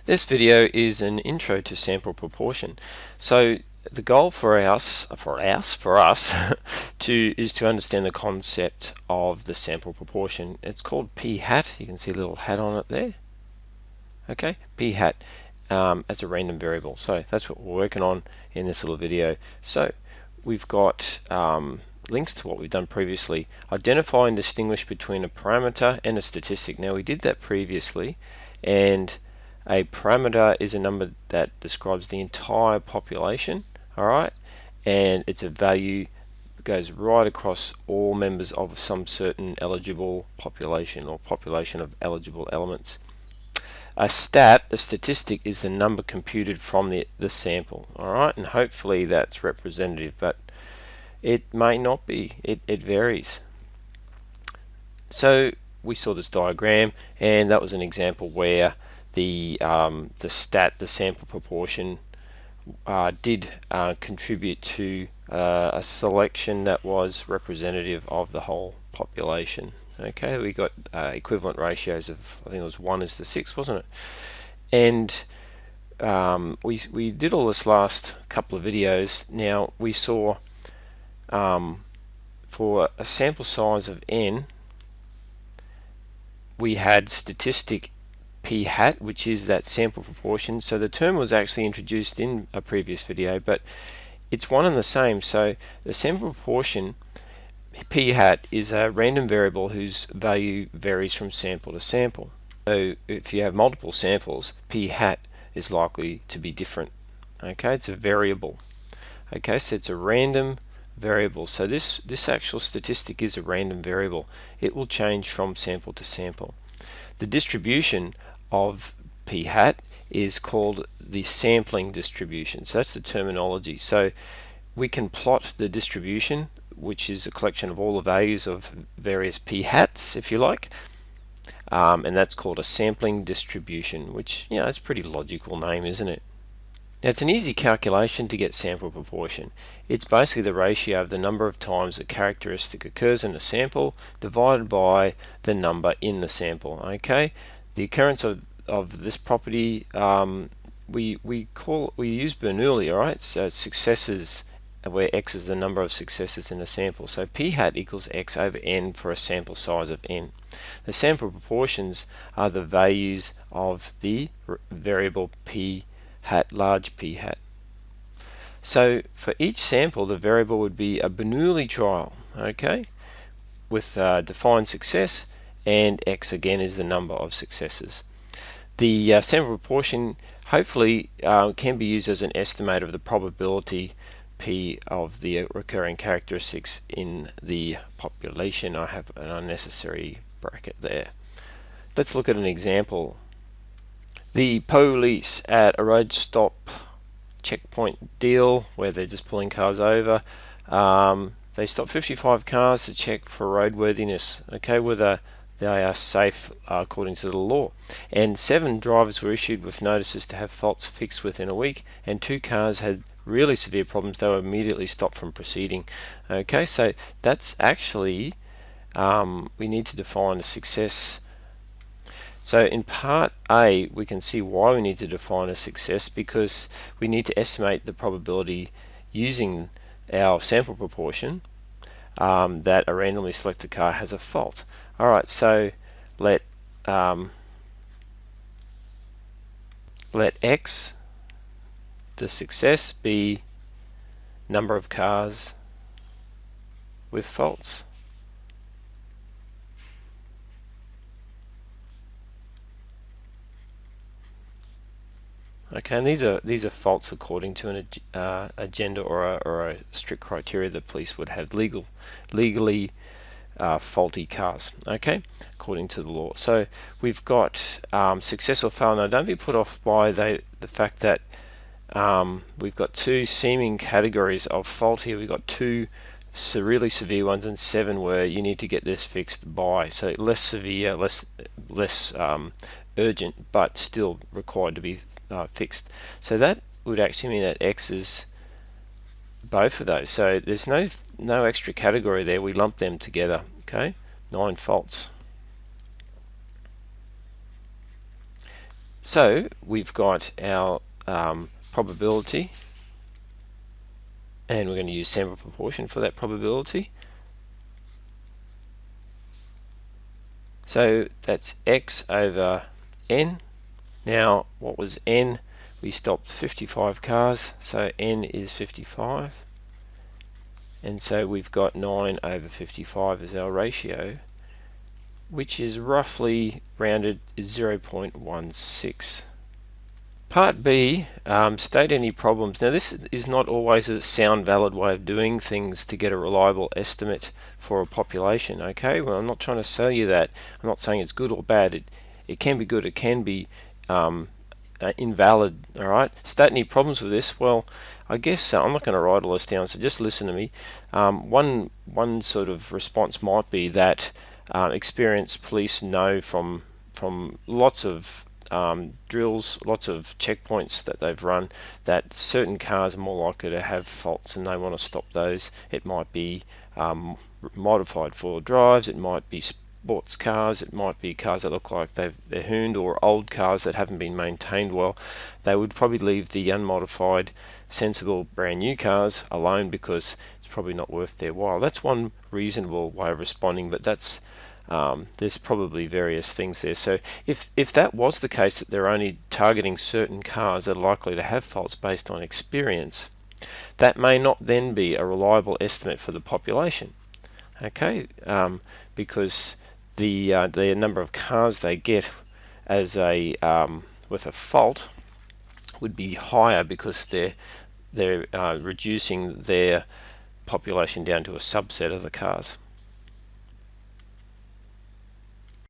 This video is an intro to sample proportion. So the goal for us is to understand the concept of the sample proportion. It's called p hat. You can see a little hat on it there. Okay, p hat as a random variable. So that's what we're working on in this little video. So we've got links to what we've done previously. Identify and distinguish between a parameter and a statistic. Now we did that previously, and a parameter is a number that describes the entire population, alright, and it's a value that goes right across all members of some certain eligible population or population of eligible elements. A statistic, is the number computed from the sample, alright, and hopefully that's representative, but it may not be. It varies. So we saw this diagram, and that was an example where the sample proportion did contribute to a selection that was representative of the whole population. Okay, we got equivalent ratios of, I think it was 1:6, wasn't it? And we did all this last couple of videos. Now we saw for a sample size of n, we had statistic p hat, which is that sample proportion. So the term was actually introduced in a previous video, but it's one and the same. So the sample proportion p hat is a random variable whose value varies from sample to sample. So if you have multiple samples, p hat is likely to be different. Okay, it's a variable. Okay, so it's a random variable. So this actual statistic is a random variable. It will change from sample to sample. The distribution of p hat is called the sampling distribution. So that's the terminology. So we can plot the distribution, which is a collection of all the values of various p hats, if you like, and that's called a sampling distribution, which, you know, it's a pretty logical name, isn't it? Now, it's an easy calculation to get sample proportion. It's basically the ratio of the number of times a characteristic occurs in a sample divided by the number in the sample. Okay, the occurrence of this property we use Bernoulli. All right, so successes, where x is the number of successes in a sample. So p hat equals x over n for a sample size of n. The sample proportions are the values of the variable p hat, large p hat. So for each sample, the variable would be a Bernoulli trial, okay, with defined success, and x again is the number of successes. The sample proportion hopefully can be used as an estimate of the probability p of the recurring characteristics in the population. I have an unnecessary bracket there. Let's look at an example. The police at a road stop checkpoint deal where they're just pulling cars over. They stopped 55 cars to check for roadworthiness, okay, whether they are safe according to the law. And 7 drivers were issued with notices to have faults fixed within a week, and 2 cars had really severe problems. They were immediately stopped from proceeding. Okay, so that's actually, we need to define a success. So in part A, we can see why we need to define a success, because we need to estimate the probability using our sample proportion that a randomly selected car has a fault. Alright, so let x, the success, be number of cars with faults. Okay, and these are faults according to an agenda or a strict criteria that police would have legally faulty cars. Okay, according to the law. So we've got success or fail. Now, don't be put off by the fact that we've got 2 seeming categories of fault here. We've got 2 really severe ones and 7 where you need to get this fixed by. So less severe, less urgent, but still required to be fixed. So that would actually mean that x is both of those. So there's no extra category there. We lump them together. Okay, 9 faults. So we've got our probability, and we're going to use sample proportion for that probability. So that's x over n. Now, what was n? We stopped 55 cars, so n is 55. And so we've got 9 over 55 as our ratio, which is roughly rounded 0.16. Part B, state any problems. Now this is not always a sound, valid way of doing things to get a reliable estimate for a population, okay? Well, I'm not trying to sell you that. I'm not saying it's good or bad. It can be good, it can be invalid, all right? State any problems with this. Well, I guess I'm not going to write all this down, so just listen to me. One sort of response might be that experienced police know from lots of drills, lots of checkpoints that they've run, that certain cars are more likely to have faults and they want to stop those. It might be modified four-wheel drives, it might be sports cars, it might be cars that look like they're hooned, or old cars that haven't been maintained well. They would probably leave the unmodified, sensible, brand new cars alone because it's probably not worth their while. That's one reasonable way of responding, but that's there's probably various things there. So if that was the case, that they're only targeting certain cars that are likely to have faults based on experience, that may not then be a reliable estimate for the population, okay? Because the number of cars they get as a with a fault would be higher because they're reducing their population down to a subset of the cars.